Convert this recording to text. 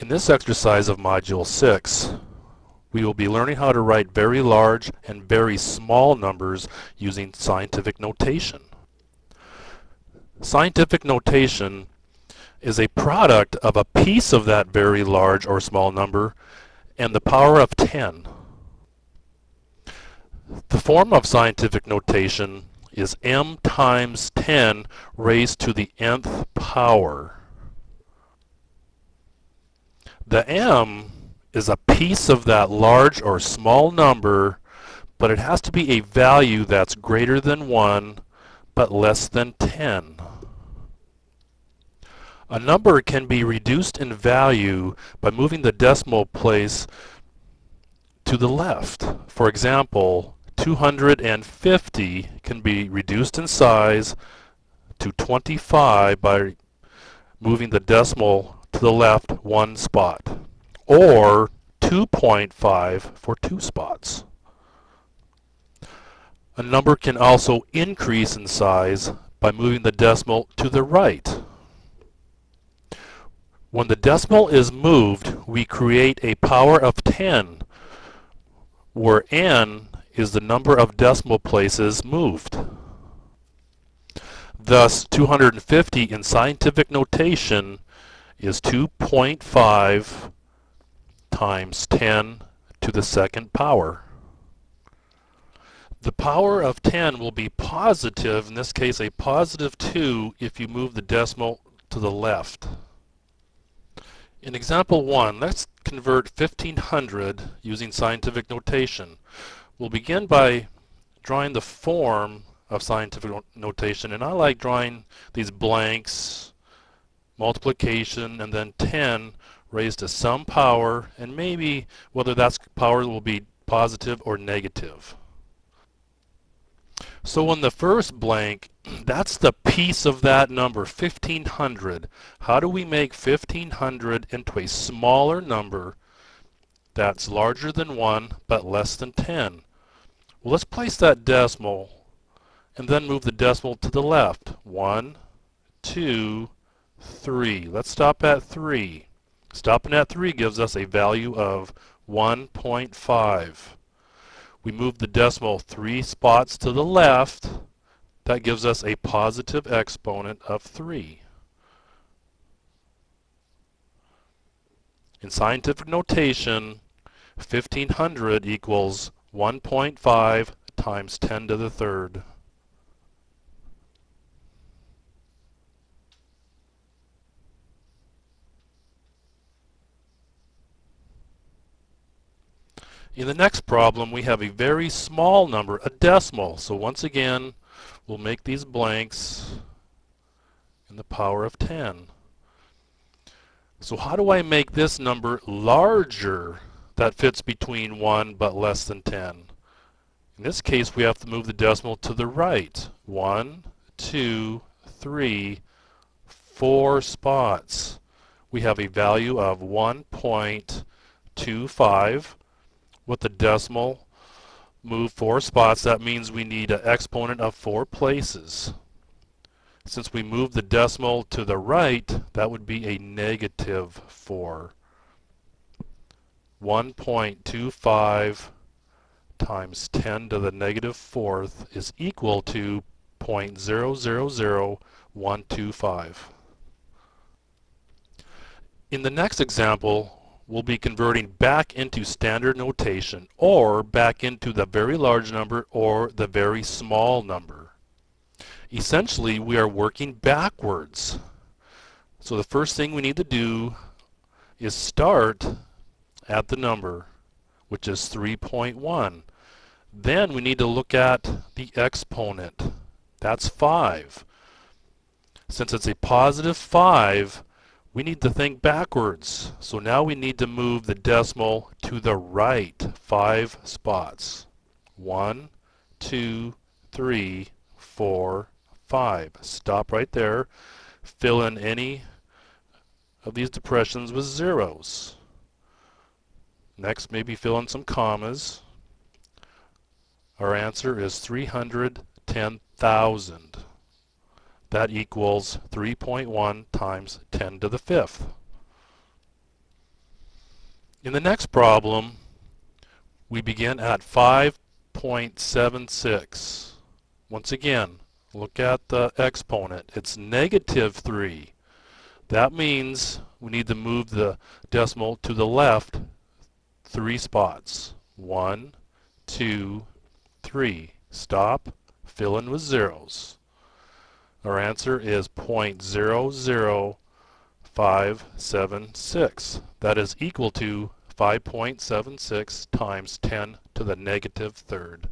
In this exercise of Module 6, we will be learning how to write very large and very small numbers using scientific notation. Scientific notation is a product of a piece of that very large or small number and the power of 10. The form of scientific notation is m times 10 raised to the nth power. The m is a piece of that large or small number, but it has to be a value that's greater than 1 but less than 10. A number can be reduced in value by moving the decimal place to the left. For example, 250 can be reduced in size to 25 by moving the decimal to the left one spot, or 2.5 for 2 spots. A number can also increase in size by moving the decimal to the right. When the decimal is moved, we create a power of 10, where n is the number of decimal places moved. Thus, 250 in scientific notation is 2.5 times 10 to the second power. The power of 10 will be positive, in this case a positive 2, if you move the decimal to the left. In example 1, let's convert 1500 using scientific notation. We'll begin by drawing the form of scientific notation, and I like drawing these blanks, multiplication, and then 10 raised to some power, and maybe whether that power will be positive or negative. So in the first blank, that's the piece of that number, 1500. How do we make 1500 into a smaller number that's larger than 1 but less than 10? Well, let's place that decimal and then move the decimal to the left. 1, 2, 3. Let's stop at 3. Stopping at 3 gives us a value of 1.5. We move the decimal 3 spots to the left. That gives us a positive exponent of 3. In scientific notation, 1500 equals 1.5 times 10 to the third. In the next problem, we have a very small number, a decimal. So once again, we'll make these blanks in the power of 10. So how do I make this number larger that fits between 1 but less than 10? In this case, we have to move the decimal to the right. 1, 2, 3, 4 spots. We have a value of 1.25. With the decimal move 4 spots, that means we need an exponent of 4 places. Since we move the decimal to the right, that would be a negative 4. 1.25 times 10 to the negative 4th is equal to 0.000125. In the next example, we'll be converting back into standard notation, or back into the very large number or the very small number. Essentially, we are working backwards. So the first thing we need to do is start at the number, which is 3.1. Then we need to look at the exponent. That's 5. Since it's a positive 5, we need to think backwards. So now we need to move the decimal to the right 5 spots. 1, 2, 3, 4, 5. Stop right there. Fill in any of these depressions with zeros. Next, maybe fill in some commas. Our answer is 310,000. That equals 3.1 times 10 to the 5th. In the next problem, we begin at 5.76. Once again, look at the exponent. It's negative 3. That means we need to move the decimal to the left 3 spots. 1, 2, 3. Stop. Fill in with zeros. Our answer is 0.00576. That is equal to 5.76 times 10 to the negative third.